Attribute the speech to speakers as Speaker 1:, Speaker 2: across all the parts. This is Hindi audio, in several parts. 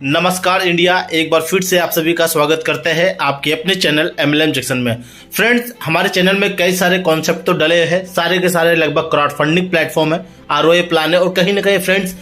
Speaker 1: नमस्कार इंडिया, एक बार फिर से आप सभी का स्वागत करते हैं आपके अपने चैनल MLM जंक्शन में। फ्रेंड्स, हमारे चैनल में कई सारे कॉन्सेप्ट तो डले हैं, सारे के सारे लगभग क्राउड फंडिंग प्लेटफॉर्म है, ROI प्लान है और कहीं ना कहीं फ्रेंड्स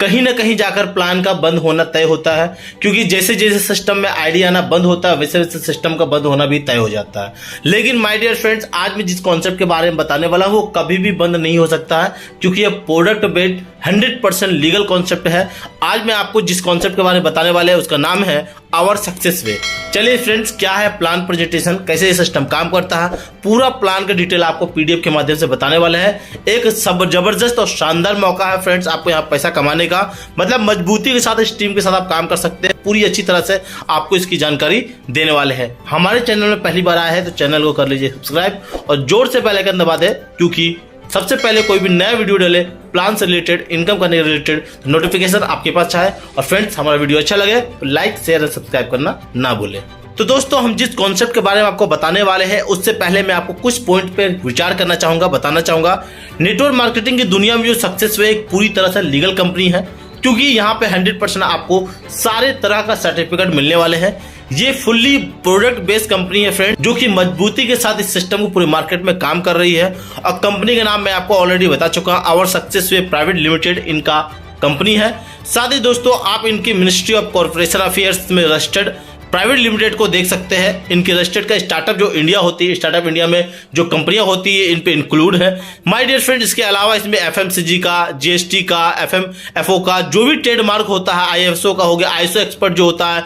Speaker 1: कहीं ना कहीं जाकर प्लान का बंद होना तय होता है, क्योंकि जैसे जैसे सिस्टम में आइडिया आना बंद होता है वैसे वैसे सिस्टम का बंद होना भी तय हो जाता है। लेकिन माय डियर फ्रेंड्स, आज मैं जिस कॉन्सेप्ट के बारे में बताने वाला हूँ वो कभी भी बंद नहीं हो सकता है, क्योंकि ये प्रोडक्ट बेस्ड 100% लीगल कॉन्सेप्ट है। आज मैं आपको जिस कॉन्सेप्ट के बारे में बताने वाले हैं उसका नाम है आवर सक्सेस वे। चलिए फ्रेंड्स, क्या है प्लान प्रेजेंटेशन, कैसे ये सिस्टम काम करता है, पूरा प्लान का डिटेल आपको PDF के माध्यम से बताने वाले हैं। एक सब जबरदस्त और शानदार मौका है फ्रेंड्स आपको यहाँ पैसा कमाने का, मतलब मजबूती के साथ इस टीम के साथ आप काम कर सकते हैं। पूरी अच्छी तरह से आपको इसकी जानकारी देने वाले हैं। हमारे चैनल में पहली बार आया है तो चैनल को कर लीजिए सब्सक्राइब और जोर से बेल आइकन दबा दे, क्योंकि सबसे पहले कोई भी नया वीडियो डाले प्लान से रिलेटेड, इनकम करने के रिलेटेड नोटिफिकेशन आपके पास आए। और फ्रेंड्स, हमारा वीडियो अच्छा लगे तो लाइक शेयर और सब्सक्राइब करना ना भूलें। तो दोस्तों, हम जिस कॉन्सेप्ट के बारे में आपको बताने वाले हैं उससे पहले मैं आपको कुछ पॉइंट पे विचार करना चाहूंगा, बताना चाहूंगा। नेटवर्क मार्केटिंग की दुनिया में जो सक्सेस वे एक पूरी तरह से लीगल कंपनी है, क्योंकि यहाँ पे 100% आपको सारे तरह का सर्टिफिकेट मिलने वाले हैं। ये फुल्ली प्रोडक्ट बेस्ड कंपनी है फ्रेंड, जो कि मजबूती के साथ इस सिस्टम को पूरे मार्केट में काम कर रही है। और कंपनी का नाम मैं आपको ऑलरेडी बता चुका हूँ, Our success way private Limited इनका कंपनी है। साथ ही दोस्तों, आप इनकी मिनिस्ट्री ऑफ कॉर्पोरेशन अफेयर्स में रजिस्टर्ड प्राइवेट लिमिटेड को देख सकते हैं। इनके रजिस्टर्ड का स्टार्टअप जो इंडिया होती है, स्टार्टअप इंडिया में जो कंपनियां होती है इन पे इंक्लूड है। माय डियर फ्रेंड, इसके अलावा इसमें FMCG का, GST का, FMFO का जो भी ट्रेडमार्क होता है, ISO का हो गया, ISO एक्सपर्ट जो होता है,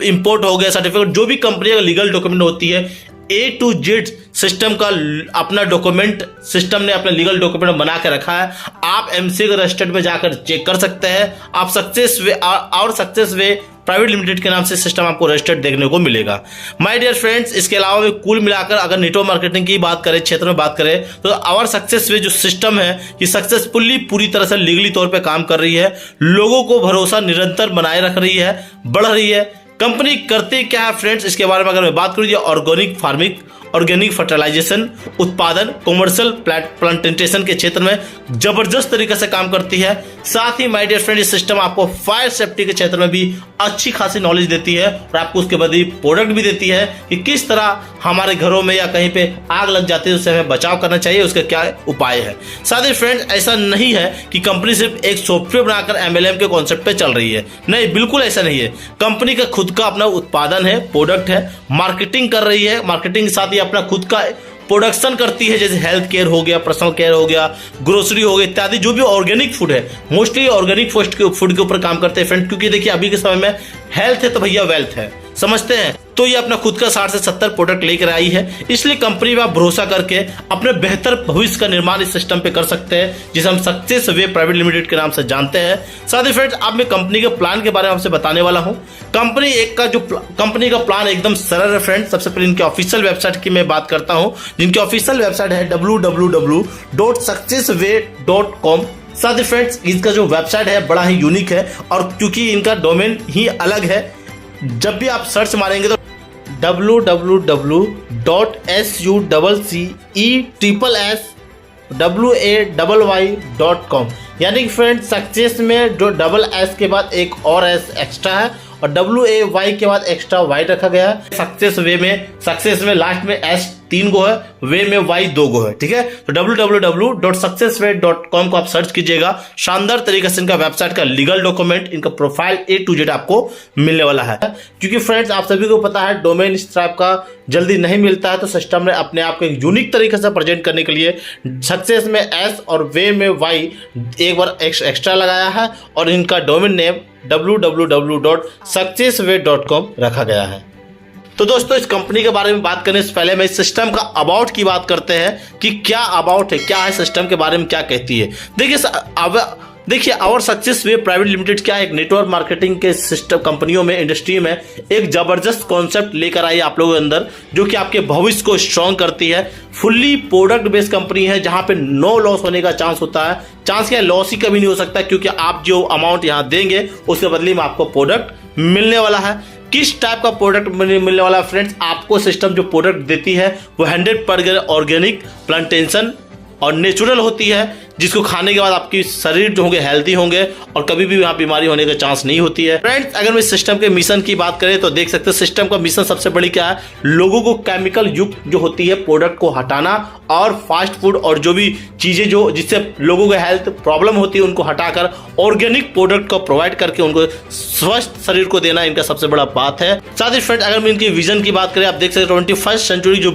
Speaker 1: इंपोर्ट हो गया, सर्टिफिकेट, जो भी कंपनी का लीगल डॉक्यूमेंट होती है, A to Z सिस्टम का अपना डॉक्यूमेंट सिस्टम ने अपना लीगल डॉक्यूमेंट बना के रखा है। आप MCA के रजिस्टर्ड में जाकर चेक कर सकते हैं। आप सक्सेस वे और सक्सेस वे प्राइवेट लिमिटेड के नाम से सिस्टम आपको रजिस्टर्ड देखने को मिलेगा। माय डियर फ्रेंड्स, इसके अलावा भी कुल मिलाकर अगर नेटवर्क मार्केटिंग की बात करें, क्षेत्र में बात करें, तो आवर सक्सेस वे जो सिस्टम है ये सक्सेसफुली पूरी तरह से लीगली तौर पे काम कर रही है। लोगों को भरोसा निरंतर बनाए रख रही है, बढ़ रही है। कंपनी करती क्या है फ्रेंड्स, इसके बारे में अगर मैं बात करूँ, ऑर्गेनिक फार्मिंग, ऑर्गेनिक फर्टिलाइजेशन उत्पादन, कॉमर्शियल प्लांटेशन के क्षेत्र में जबरदस्त तरीके से काम करती है। साथ ही माय डियर फ्रेंड, इस सिस्टम आपको फायर सेफ्टी के क्षेत्र में भी अच्छी खासी नॉलेज देती है और आपको उसके बाद प्रोडक्ट भी देती है कि किस तरह हमारे घरों में या कहीं पे आग लग जाती है उससे हमें बचाव करना चाहिए, उसका क्या उपाय है। साथ ही फ्रेंड्स, ऐसा नहीं है कि कंपनी सिर्फ एक सॉफ्टवेयर बनाकर MLM के कॉन्सेप्ट पे चल रही है, नहीं, बिल्कुल ऐसा नहीं है। कंपनी का खुद का अपना उत्पादन है, प्रोडक्ट है, मार्केटिंग कर रही है, मार्केटिंग के साथ ही अपना खुद का प्रोडक्शन करती है, जैसे हेल्थ केयर हो गया, पर्सनल केयर हो गया, ग्रोसरी हो गया इत्यादि। जो भी ऑर्गेनिक फूड है, मोस्टली ऑर्गेनिक फूड के ऊपर काम करते हैं फ्रेंड, क्योंकि देखिए अभी के समय में हेल्थ है तो भैया वेल्थ है, समझते हैं। तो ये अपना खुद का 60 से 70 प्रोडक्ट लेकर आई है, इसलिए कंपनी में आप भरोसा करके अपने बेहतर भविष्य का निर्माण इस सिस्टम पे कर सकते हैं, जिसे हम सक्सेस वे प्राइवेट लिमिटेड के नाम से जानते हैं। साथ ही फ्रेंड्स, अब मैं कंपनी के प्लान के बारे में आपसे बताने वाला हूं। कंपनी का प्लान एकदम सरल है फ्रेंड्स। सबसे पहले इनके ऑफिशियल वेबसाइट की मैं बात करता हूं, जिनकी ऑफिशियल वेबसाइट है www.successway.com। साथ ही फ्रेंड्स, इसका जो वेबसाइट है बड़ा ही यूनिक है, और क्योंकि इनका डोमेन ही अलग है, जब भी आप सर्च मारेंगे तो www.successway.com, यानी कि फ्रेंड्स सक्सेस में जो S के बाद एक और S एक्स्ट्रा है और WAY के बाद एक्स्ट्रा Y रखा गया है। सक्सेस में लास्ट में S 3 गो है, वे में Y 2 गो है, ठीक है। तो www.successway.com को आप सर्च कीजिएगा। शानदार तरीके से इनका वेबसाइट का लीगल डॉक्यूमेंट, इनका प्रोफाइल A to Z आपको मिलने वाला है, क्योंकि फ्रेंड्स आप सभी को पता है डोमेन इस टाइप का जल्दी नहीं मिलता है। तो सिस्टम ने अपने आप को एक यूनिक तरीके से प्रेजेंट करने के लिए सक्सेस में S और वे में Y एक बार एक्स्ट्रा लगाया है, और इनका डोमेन नेम www.successway.com रखा गया है। तो दोस्तों, इस कंपनी के बारे में बात करने से पहले मैं इस सिस्टम का अबाउट की बात करते हैं कि क्या अबाउट है, क्या है सिस्टम के बारे में क्या कहती है। देखिए our success way private limited क्या है, एक नेटवर्क मार्केटिंग के सिस्टम कंपनियों में, इंडस्ट्री में एक जबरदस्त कॉन्सेप्ट लेकर आई आप लोगों के अंदर, जो कि आपके भविष्य को स्ट्रॉन्ग करती है। फुल्ली प्रोडक्ट बेस्ड कंपनी है, जहां पे नो लॉस होने का चांस होता है। चांस क्या, लॉस ही कभी नहीं हो सकता, क्योंकि आप जो अमाउंट यहां देंगे उसके बदले में आपको प्रोडक्ट मिलने वाला है। किस टाइप का प्रोडक्ट मिलने वाला है फ्रेंड्स, आपको सिस्टम जो प्रोडक्ट देती है वो 100% ऑर्गेनिक प्लांटेशन और नेचुरल होती है, जिसको खाने के बाद आपकी शरीर जो होंगे हेल्दी होंगे और कभी भी यहाँ बीमारी होने का चांस नहीं होती है। फ्रेंड्स, अगर मैं सिस्टम के मिशन की बात करें तो देख सकते हैं सिस्टम का मिशन सबसे बड़ी क्या है, लोगों को केमिकल युक्त जो होती है प्रोडक्ट को हटाना और फास्ट फूड और जो भी चीजें जो जिससे लोगों को हेल्थ प्रॉब्लम होती है उनको हटाकर ऑर्गेनिक प्रोडक्ट को प्रोवाइड करके उनको स्वस्थ शरीर को देना इनका सबसे बड़ा बात है। साथ ही फ्रेंड्स, अगर मैं इनकी विजन की बात करें, आप देख सकते हैं 21st सेंचुरी जो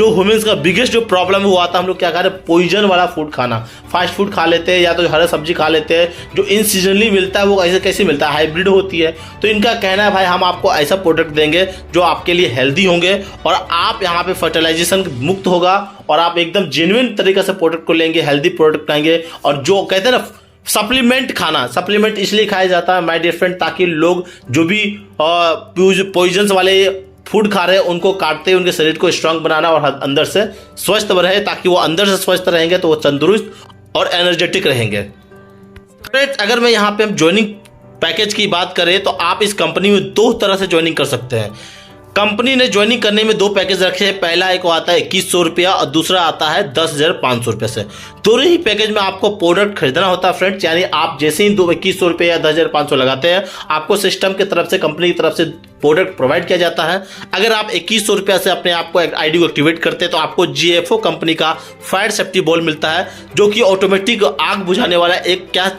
Speaker 1: ह्यूमंस का बिगेस्ट जो प्रॉब्लम है वो आता है, हम लोग क्या खा रहे हैं, पॉइजन वाला फूड खाना, फास्ट फूड खा लेते हैं या तो हरा सब्जी खा लेते हैं जो इन सीजनली मिलता है, वो ऐसे कैसे मिलता है, हाइब्रिड होती है। तो इनका कहना है भाई हम आपको ऐसा प्रोडक्ट देंगे जो आपके लिए हेल्दी होंगे और आप यहाँ पे फर्टिलाइजेशन मुक्त होगा और आप एकदम जेन्युइन तरीके से प्रोडक्ट को लेंगे, हेल्दी प्रोडक्ट खाएंगे। और जो कहते हैं ना सप्लीमेंट खाना, सप्लीमेंट इसलिए खाया जाता है माय डियर फ्रेंड ताकि लोग जो भी पॉइजन्स वाले फूड खा रहे हैं उनको काटते उनके शरीर को स्ट्रांग बनाना और अंदर से स्वस्थ रहे, ताकि वो अंदर से स्वस्थ रहेंगे तो वो तंदुरुस्त और एनर्जेटिक रहेंगे। फ्रेंड्स, अगर मैं यहाँ पे हम ज्वाइनिंग पैकेज की बात करें तो आप इस कंपनी में दो तरह से ज्वाइनिंग कर सकते हैं। कंपनी ने ज्वाइनिंग करने में दो पैकेज रखे हैं, पहला एक आता है 2100 रुपया और दूसरा आता है 10,500 रुपये से। दोनों ही पैकेज में आपको प्रोडक्ट खरीदना होता है फ्रेंड्स, यानी आप जैसे ही 2100 रुपये या 10,500 लगाते हैं आपको सिस्टम की तरफ से, कंपनी की तरफ से प्रोडक्ट प्रोवाइड किया जाता है। अगर आप 2100 रुपया से अपने आप को आईडी को एक्टिवेट करते हैं तो आपको GFO कंपनी का फायर सेफ्टी बॉल मिलता है जो कि ऑटोमेटिक आग बुझाने वाला एक क्या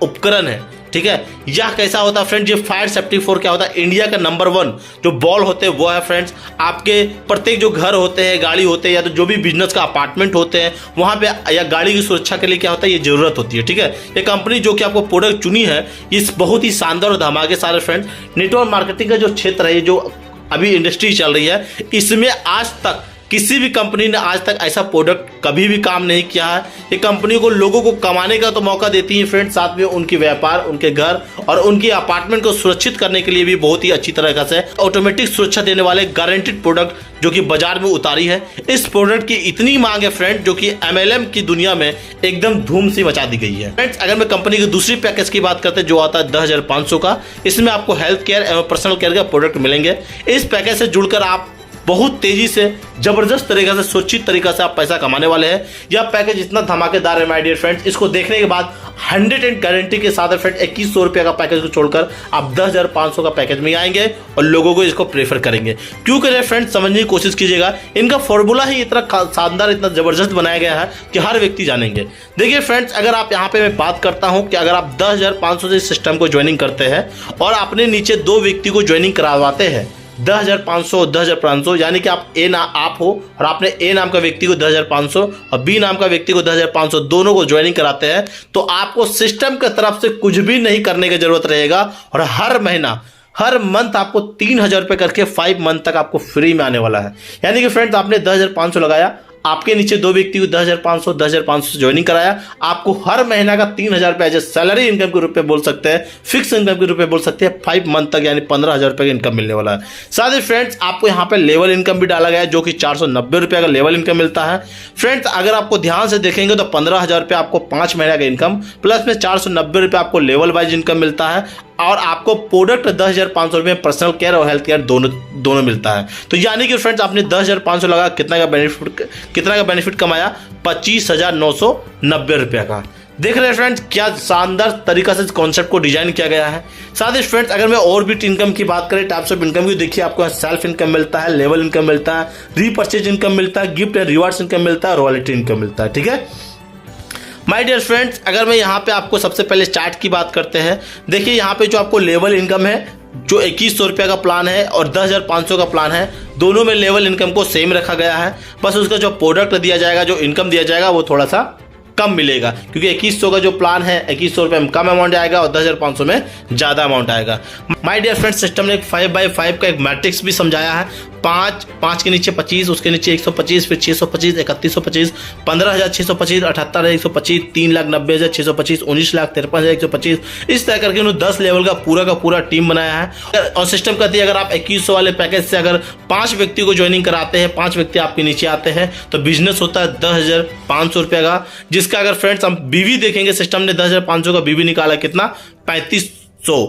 Speaker 1: उपकरण है, ठीक है। यह कैसा होता है फ्रेंड्स, ये फायर सेफ्टी 4 क्या होता है, इंडिया का नंबर 1 जो बॉल होते हैं वो है फ्रेंड्स। आपके प्रत्येक जो घर होते हैं, गाड़ी होते हैं या तो जो भी बिजनेस का अपार्टमेंट होते हैं वहां पे या गाड़ी की सुरक्षा के लिए क्या होता है, ये जरूरत होती है, ठीक है। ये कंपनी जो कि आपको प्रोडक्ट चुनी है ये बहुत ही शानदार और धमाके सारे फ्रेंड्स। नेटवर्क मार्केटिंग का जो क्षेत्र है, जो अभी इंडस्ट्री चल रही है, इसमें आज तक किसी भी कंपनी ने आज तक ऐसा प्रोडक्ट कभी भी काम नहीं किया है। ये कंपनी को लोगों को कमाने का तो मौका देती है फ्रेंड्स, साथ में उनके व्यापार, उनके घर और उनके अपार्टमेंट को सुरक्षित करने के लिए भी बहुत ही अच्छी तरह से ऑटोमेटिक सुरक्षा देने वाले गारंटेड प्रोडक्ट जो कि बाजार में उतारी है। इस प्रोडक्ट की इतनी मांग है फ्रेंड जो कि MLM की दुनिया में एकदम धूम सी मचा दी गई है। फ्रेंड्स, अगर मैं कंपनी की दूसरी पैकेज की बात करते हैं जो आता है 10,500 का, इसमें आपको हेल्थ केयर एवं पर्सनल केयर का प्रोडक्ट मिलेंगे। इस पैकेज से जुड़कर आप बहुत तेजी से जबरदस्त तरीके से सुरक्षित तरीके से आप पैसा कमाने वाले हैं। यह पैकेज इतना धमाकेदार है माय डियर फ्रेंड्स, इसको देखने के बाद 100% गारंटी के साथ फ्रेंड 2100 रुपये का पैकेज को छोड़कर आप 10,500 का पैकेज में आएंगे और लोगों को इसको प्रेफर करेंगे। क्यों करें फ्रेंड्स, समझने की कोशिश कीजिएगा। इनका फॉर्मूला ही इतना शानदार, इतना जबरदस्त बनाया गया है कि हर व्यक्ति जानेंगे। देखिए फ्रेंड्स, अगर आप यहाँ पे मैं बात करता हूँ कि अगर आप 10,500 से सिस्टम को ज्वाइनिंग करते हैं और अपने नीचे 2 व्यक्ति को ज्वाइनिंग करवाते हैं 10,500 10,500, यानी कि आप हो और आपने ए नाम का व्यक्ति को 10,500 और बी नाम का व्यक्ति को 10,500 दोनों को ज्वाइनिंग कराते हैं तो आपको सिस्टम की तरफ से कुछ भी नहीं करने की जरूरत रहेगा और हर मंथ आपको 3,000 रुपये करके 5 मंथ तक आपको फ्री में आने वाला है। यानी कि फ्रेंड्स, आपने 10,500 लगाया, आपके नीचे 2 व्यक्ति को 10,500 से ज्वाइनिंग कराया, आपको हर महीना का 3,000 रुपये एज ए सैलरी इनकम के रूप में बोल सकते हैं, फिक्स इनकम के रूप में बोल सकते हैं। 5 मंथ तक यानी 15,000 रुपये का इनकम मिलने वाला है। साथ ही फ्रेंड्स, आपको यहाँ पे लेवल इनकम भी डाला गया है जो कि 490 रुपये का लेवल इनकम मिलता है। फ्रेंड्स, अगर आपको ध्यान से देखेंगे तो 15,000 रुपये आपको 5 महीने का इनकम प्लस में 490 रुपये आपको लेवल वाइज इनकम मिलता है और आपको प्रोडक्ट 10,500 रुपये पर्सनल केयर और हेल्थ केयर दोनों मिलता है। तो यानी कि फ्रेंड्स, आपने 10,500 लगा, कितना का बेनिफिट कमाया, 25,990 रुपये का। देख रहे हैं फ्रेंड्स, क्या शानदार तरीका से इस कॉन्सेप्ट को डिजाइन किया गया है। साथ ही फ्रेंड्स, अगर मैं और भी इनकम की बात करें, टाइप्स ऑफ इनकम की, देखिए आपको सेल्फ इनकम मिलता है, लेवल इनकम मिलता है, रीपर्चेज इनकम मिलता है, गिफ्ट एंड रिवार्ड्स इनकम मिलता है, रॉयल्टी इनकम मिलता है, ठीक है माय डियर फ्रेंड्स। अगर मैं यहाँ पे आपको सबसे पहले चार्ट की बात करते हैं, देखिए यहाँ पे जो आपको लेवल इनकम है जो 2100 रुपये का प्लान है और 10,500 का प्लान है, दोनों में लेवल इनकम को सेम रखा गया है। बस उसका जो प्रोडक्ट दिया जाएगा, जो इनकम दिया जाएगा वो थोड़ा सा कम मिलेगा क्योंकि 2100 का जो प्लान है 2100 रुपये में कम अमाउंट आएगा और 10,500 में ज़्यादा अमाउंट आएगा। माय डियर फ्रेंड्स, सिस्टम ने एक 5x5 का एक मैट्रिक्स भी समझाया है। 5 के नीचे 25, उसके नीचे 125, फिर 625, 3125, 15,625, 78,125, 3,90,625, 19,53,125, इस तरह करके उन्होंने 10 लेवल का पूरा टीम बनाया है। और सिस्टम कहती है अगर आप 2100 वाले पैकेज से अगर 5 व्यक्ति को ज्वाइनिंग कराते हैं, 5 व्यक्ति आपके नीचे आते हैं तो बिजनेस होता है 10,500 रुपये का, जिसका अगर फ्रेंड्स हम बीवी देखेंगे, सिस्टम ने 10,500 का बीवी निकाला, कितना 3,500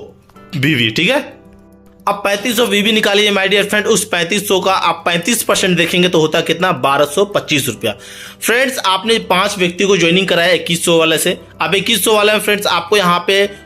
Speaker 1: बीवी, ठीक है। अब 3500 बीवी निकालिए माय डियर फ्रेंड। उस 3500 का आप 35% देखेंगे तो होता कितना, 1225 रुपया। फ्रेंड्स आपने 5 व्यक्ति को ज्वाइनिंग कराया 2100 वाले से। अब 2100 वाले में फ्रेंड्स आपको यहाँ पे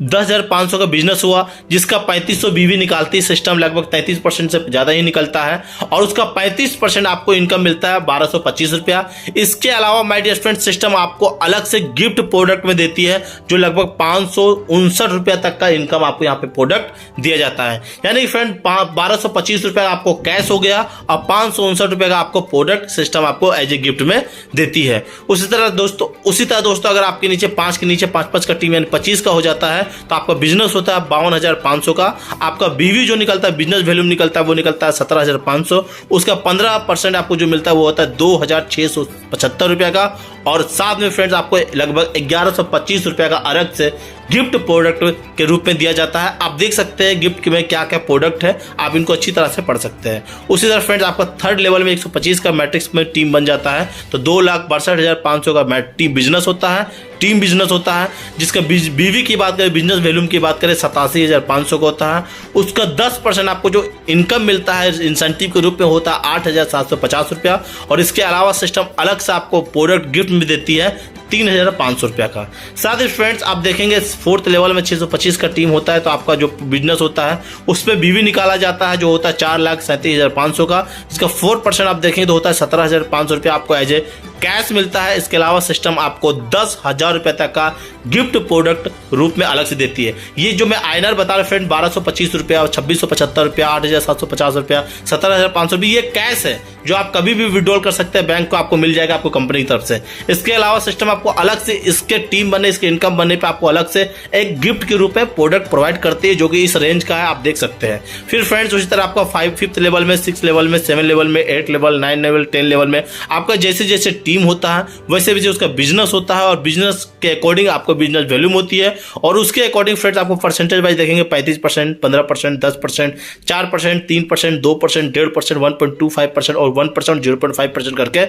Speaker 1: 10,500 का बिजनेस हुआ, जिसका 3500 बीवी निकालती सिस्टम लगभग 33% से ज़्यादा ही निकलता है, और उसका 35% आपको इनकम मिलता है 1225 रुपया। इसके अलावा माय डियर फ्रेंड सिस्टम आपको अलग से गिफ्ट प्रोडक्ट में देती है, जो लगभग 559 रुपया तक का इनकम आपको यहाँ पे प्रोडक्ट दिया जाता है। यानी फ्रेंड 1225 रुपया आपको कैश हो गया और 559 रुपये का आपको प्रोडक्ट सिस्टम आपको एज ए गिफ्ट में देती है। उसी तरह दोस्तों अगर आपके नीचे 5 के नीचे 5 का टीम यानी 25 का हो जाता है तो आपका बिजनेस होता है 52,500 का। आपका बीवी जो निकलता है, बिजनेस वैल्यूम निकलता है, वो निकलता है 17,500। उसका 15% आपको जो मिलता है वो होता है 2,675 रुपया का, और साथ में फ्रेंड्स आपको लगभग 1125 रुपया का अलग से गिफ्ट प्रोडक्ट के रूप में दिया जाता है। आप देख सकते हैं गिफ्ट में क्या क्या प्रोडक्ट है, आप इनको अच्छी तरह से पढ़ सकते हैं। उसी तरह फ्रेंड्स आपका थर्ड लेवल में 125 का मैट्रिक्स में टीम बन जाता है, तो 2,62,500 का टीम बिजनेस होता है, टीम बिजनेस होता है। जिसका बीवी की बात करें, बिजनेस वैल्यूम की बात करें 87,500 का होता है। उसका 10% आपको जो इनकम मिलता है इंसेंटिव के रूप में होता है 8,750 रुपया, और इसके अलावा सिस्टम अलग से आपको प्रोडक्ट गिफ्ट में देती है 3,500 रुपया का। साथ ही फ्रेंड्स आप देखेंगे फोर्थ लेवल में 625 का टीम होता है, तो आपका जो बिजनेस होता है उस पर बीवी निकाला जाता है, जो होता है 4,37,500 का, जिसका 4% आप देखेंगे तो होता है 17,500 रुपया आपको एज ए कैश मिलता है। इसके अलावा सिस्टम आपको 10,000 रुपये तक का गिफ्ट प्रोडक्ट रूप में अलग से देती है। ये जो मैं आइनर बता रहा फ्रेंड 1225 रुपया, 2675 रुपया, 8,750 रुपया, 17,500 रुपये, ये कैश है जो आप कभी भी विड्रॉल कर सकते हैं, बैंक को आपको मिल जाएगा आपको कंपनी की तरफ से। इसके अलावा सिस्टम आपको अलग से इसके टीम बने, इसके इनकम बनने पे आपको अलग से एक गिफ्ट के रूप में प्रोडक्ट प्रोवाइड करती है, जो कि इस रेंज का है, आप देख सकते हैं। फिर फ्रेंड्स उसी तरह आपका 5th लेवल में, 6 लेवल में, 7 लेवल में, 8 लेवल, 9 लेवल, 10 लेवल में आपका जैसे जैसे टीम होता है वैसे वैसे उसका बिजनेस होता है, और बिजनेस के अकॉर्डिंग आपको बिजनेस वैल्यूम होती है, और उसके अकॉर्डिंग फ्रेंड्स आपको परसेंटेज वाइज देखेंगे 35%, 15%, 10%, 4%, 3%, 2%, 1.5%, 1.25% और 1%, 0.5% करके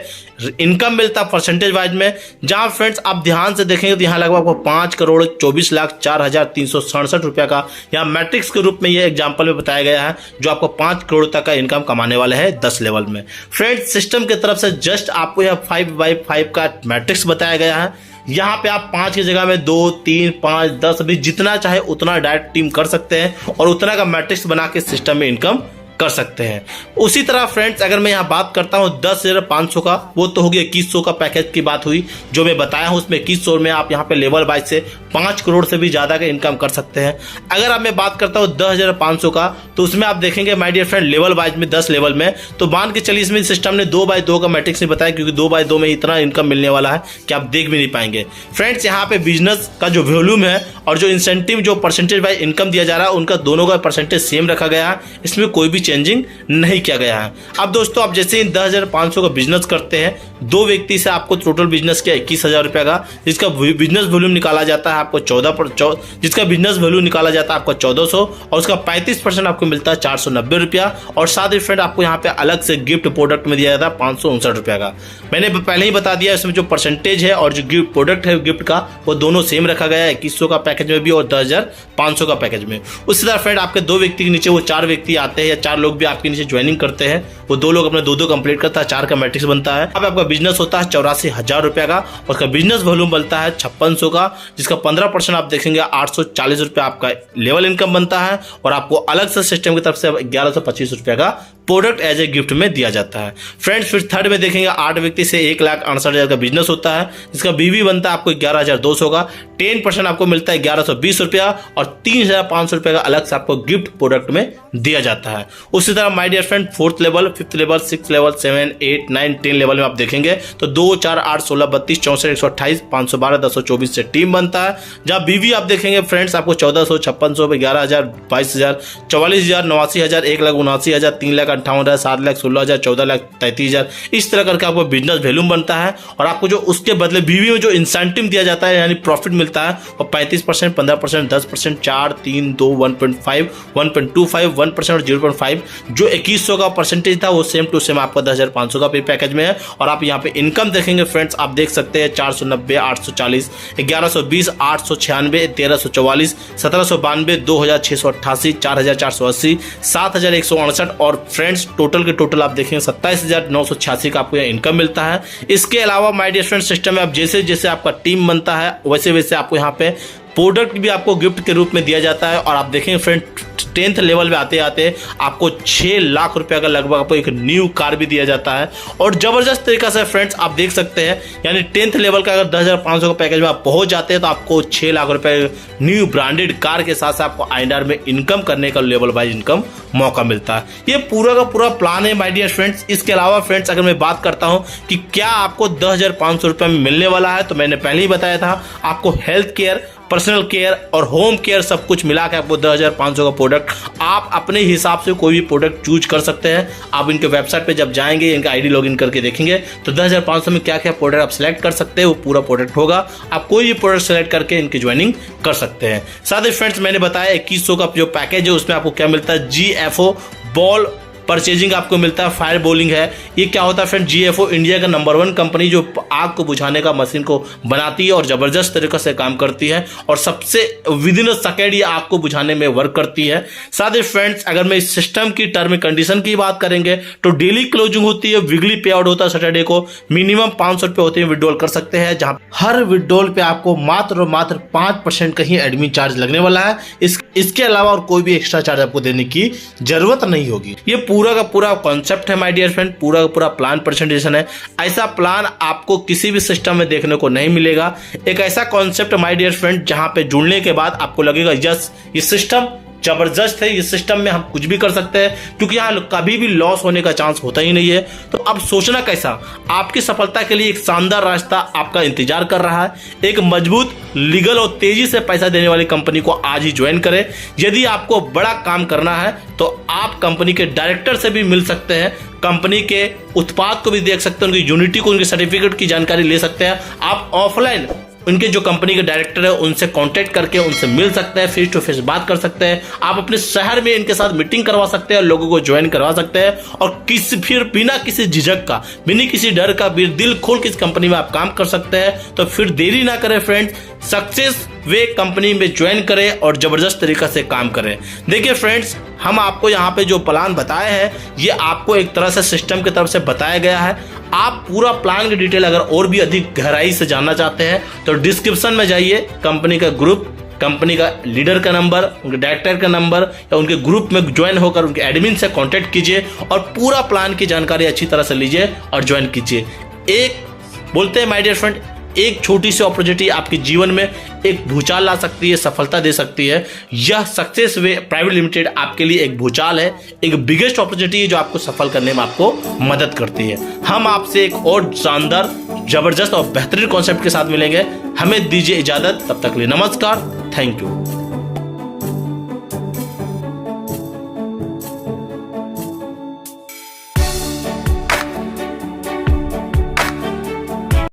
Speaker 1: इनकम मिलता है परसेंटेज वाइज में। जहां फ्रेंड्स आप ध्यान से देखेंगे तो यहाँ लगभग आपको 5,24,04,367 रुपया का यहाँ मैट्रिक्स के रूप में ये एग्जाम्पल में बताया गया है, जो आपको 5 करोड़ तक का इनकम कमाने वाला है 10 लेवल में। फ्रेंड्स सिस्टम की तरफ से जस्ट आपको यह 5x5 का मैट्रिक्स बताया गया है। यहाँ पे आप 5 की जगह में 2, 3, 5, 10 भी जितना चाहे उतना डायरेक्ट टीम कर सकते हैं, और उतना का मैट्रिक्स बना के सिस्टम में इनकम कर सकते हैं। उसी तरह फ्रेंड्स अगर मैं यहाँ बात करता हूँ 10,500 का, वो तो हो गया 2100 का पैकेज की बात हुई जो मैं बताया हूँ। उसमें 2100 में आप यहाँ पे लेवल वाइज से 5 करोड़ से भी ज़्यादा का इनकम कर सकते हैं। अगर आप मैं बात करता हूँ 10,500 का, तो उसमें आप देखेंगे my dear friend level wise में 10 लेवल में, तो मान के चलिए इसमें सिस्टम ने 2x2 का मैट्रिक्स नहीं बताया, क्योंकि 2x2 में इतना इनकम मिलने वाला है कि आप देख भी नहीं पाएंगे। फ्रेंड्स यहाँ पे बिजनेस का जो वॉल्यूम है और जो इंसेंटिव जो परसेंटेज वाइज इनकम दिया जा रहा है, उनका दोनों का परसेंटेज सेम रखा गया है, इसमें कोई भी चेंजिंग नहीं किया गया है। अब दोस्तों आप जैसे ही 10,500 का बिजनेस करते हैं, 2 व्यक्ति से आपको टोटल बिजनेस किया 21,000 रुपया का, जिसका बिजनेस वॉल्यूम निकाला जाता है आपको 14, जिसका बिजनेस वैल्यू निकाला जाता है आपको 1400, और उसका 35% आपको मिलता है 490 रुपया। और साथ ही फ्रेंड आपको यहाँ पे अलग से गिफ्ट प्रोडक्ट में दिया जाता है 559 रुपया का। मैंने पहले ही बता दिया, इसमें जो परसेंटेज है और जो गिफ्ट प्रोडक्ट है गिफ्ट का, वो दोनों सेम रखा गया है 2100 का पैकेज में भी और 10,500 का पैकेज में। उसी तरह फ्रेंड आपके 2 व्यक्ति के नीचे वो 4 व्यक्ति आते हैं, या 4 लोग भी आपके नीचे ज्वाइनिंग करते हैं, वो 2 लोग अपने 2 कंप्लीट करता है, 4 का मैट्रिक्स बनता है। अब आपका बिजनेस होता है 84,000 रुपया का, और उसका बिजनेस वॉल्यूम बनता है 5600 का, जिसका 15% आप देखेंगे 840 रुपया आपका लेवल इनकम बनता है, और आपको अलग से सिस्टम की तरफ से 1125 रुपया का प्रोडक्ट एज ए गिफ्ट में दिया जाता है। फ्रेंड्स फिर थर्ड में देखेंगे 8 व्यक्ति से 1,68,000 का बिजनेस होता है, जिसका बीवी बनता है आपको 11,200 का, 10% आपको मिलता है 1,120 रुपया, और 3,500 रुपया का अलग से आपको गिफ्ट प्रोडक्ट में दिया जाता है। उसी तरह my dear friend 4th level, 5th level, 6th level, 7, 8, 9, 10 level में आप देखेंगे तो 2, 4, 8, 16, 32, 64, 128, 512, 1024 से टीम बनता है। जहाँ बीवी आप देखेंगे फ्रेंड्स आपको 1400, 5600, 11,000, 22,000, 44,000, 89,000, 1,79,000, 3,58,000, 7,16,000, 14,33,000, इस तरह करके आपको बिजनेस वैल्यूम बनता है। और आपको जो उसके बदले बीवी में जो इंसेंटिव दिया जाता है यानी प्रॉफिट मिलता मिलता है और 35%, 15%, 10%, 4, 3, 2, 1.5, 1.25, 1% और 0.5 जो 2100 का परसेंटेज था वो सेम टू सेम आपका 10,500 का पे पैकेज में है। और आप यहाँ पे इनकम देखेंगे फ्रेंड्स, आप देख सकते हैं 490, 840, 1120, 896, 1344, 1792, 2688, 4480, 7168 और फ्रेंड्स टोटल के टोटल आप देखेंगे 27,986 का आपको यहाँ इनकम मिलता है। इसके अलावा माय डियर फ्रेंड्स सिस्टम में आप जैसे जैसे आपका टीम बनता है वैसे वैसे आपको यहाँ पे प्रोडक्ट भी आपको गिफ्ट के रूप में दिया जाता है। और आप देखेंगे फ्रेंड 10th लेवल पे आते आते आपको 6 लाख रुपए का लगभग आपको एक न्यू कार भी दिया जाता है। और जबरदस्त तरीका से फ्रेंड्स आप देख सकते हैं, यानी 10th लेवल का अगर 10,500 का पैकेज में आप पहुंच जाते हैं तो आपको 6 लाख रुपए न्यू ब्रांडेड कार के साथ साथ आपको INR में इनकम करने का लेवल वाइज इनकम मौका मिलता है। ये पूरा का पूरा प्लान है माय डियर फ्रेंड्स। इसके अलावा फ्रेंड्स अगर मैं बात करता हूं कि क्या आपको 10,500 रुपए में मिलने वाला है, तो मैंने पहले ही बताया था आपको हेल्थ केयर, पर्सनल केयर और होम केयर सब कुछ मिला के आपको 10,500 का प्रोडक्ट आप अपने हिसाब से कोई भी प्रोडक्ट चूज कर सकते हैं। आप इनके वेबसाइट पे जब जाएंगे, इनका ID लॉगिन करके देखेंगे तो 10,500 में क्या क्या प्रोडक्ट आप सिलेक्ट कर सकते हैं वो पूरा प्रोडक्ट होगा। आप कोई भी प्रोडक्ट सेलेक्ट करके इनकी ज्वाइनिंग कर सकते हैं। साथ ही फ्रेंड्स मैंने बताया 2100 का जो पैकेज है उसमें आपको क्या मिलता है, GFO बॉल परचेजिंग आपको मिलता है, फायर बॉलिंग है। ये क्या होता है फ्रेंड, GFO इंडिया का नंबर 1 कंपनी जो आग को बुझाने का मशीन को बनाती है और जबरदस्त तरीके से काम करती है और सबसे विद इन अ सेकेंड ये आग को बुझाने में वर्क करती है। साथ ही फ्रेंड्स अगर मैं इस सिस्टम की टर्म एंड कंडीशन की बात करेंगे तो डेली क्लोजिंग होती है, वीकली पे आउट होता है सैटरडे को, मिनिमम 500 रुपए होते हैं विड्रॉल कर सकते हैं, जहां हर विड्रॉल पे आपको मात्र 5% का ही एडमिन चार्ज लगने वाला है। इसके अलावा और कोई भी एक्स्ट्रा चार्ज आपको देने की जरूरत नहीं होगी। ये पूरा का पूरा कॉन्सेप्ट है माय डियर फ्रेंड, पूरा का पूरा प्लान प्रेजेंटेशन है। ऐसा प्लान आपको किसी भी सिस्टम में देखने को नहीं मिलेगा। एक ऐसा कॉन्सेप्ट माय डियर फ्रेंड जहां पे जुड़ने के बाद आपको लगेगा यस ये सिस्टम जबरदस्त है, इस सिस्टम में हम कुछ भी कर सकते हैं, क्योंकि यहाँ कभी भी लॉस होने का चांस होता ही नहीं है। तो अब सोचना कैसा, आपकी सफलता के लिए एक शानदार रास्ता आपका इंतजार कर रहा है। एक मजबूत, लीगल और तेजी से पैसा देने वाली कंपनी को आज ही ज्वाइन करें। यदि आपको बड़ा काम करना है तो आप कंपनी के डायरेक्टर से भी मिल सकते हैं, कंपनी के उत्पाद को भी देख सकते हैं, उनकी यूनिटी को, उनके सर्टिफिकेट की जानकारी ले सकते हैं। आप ऑफलाइन उनके जो कंपनी के डायरेक्टर है उनसे कांटेक्ट करके उनसे मिल सकते हैं, फेस टू फेस बात कर सकते हैं। आप अपने शहर में इनके साथ मीटिंग करवा सकते हैं, लोगों को ज्वाइन करवा सकते हैं और फिर बिना किसी झिझक का, बिना किसी डर का, दिल खोल के इस कंपनी में आप काम कर सकते हैं। तो फिर देरी ना करें फ्रेंड्स, सक्सेस वे कंपनी में ज्वाइन करें और जबरदस्त तरीका से काम करें। देखिए फ्रेंड्स, हम आपको यहाँ पे जो प्लान बताए हैं ये आपको एक तरह से सिस्टम की तरफ से बताया गया है। आप पूरा प्लान की डिटेल अगर और भी अधिक गहराई से जानना चाहते हैं तो डिस्क्रिप्शन में जाइए, कंपनी का ग्रुप, कंपनी का लीडर का नंबर, उनके डायरेक्टर का नंबर या उनके ग्रुप में ज्वाइन होकर उनके एडमिन से कांटेक्ट कीजिए और पूरा प्लान की जानकारी अच्छी तरह से लीजिए और ज्वाइन कीजिए। एक बोलते हैं माय डियर फ्रेंड, एक छोटी सी अपॉर्चुनिटी आपके जीवन में एक भूचाल ला सकती है, सफलता दे सकती है। यह सक्सेस वे प्राइवेट लिमिटेड आपके लिए एक भूचाल है, एक बिगेस्ट अपॉर्चुनिटी है जो आपको सफल करने में आपको मदद करती है। हम आपसे एक और शानदार, जबरदस्त और बेहतरीन कॉन्सेप्ट के साथ मिलेंगे। हमें दीजिए इजाजत, तब तक के लिए नमस्कार, थैंक यू।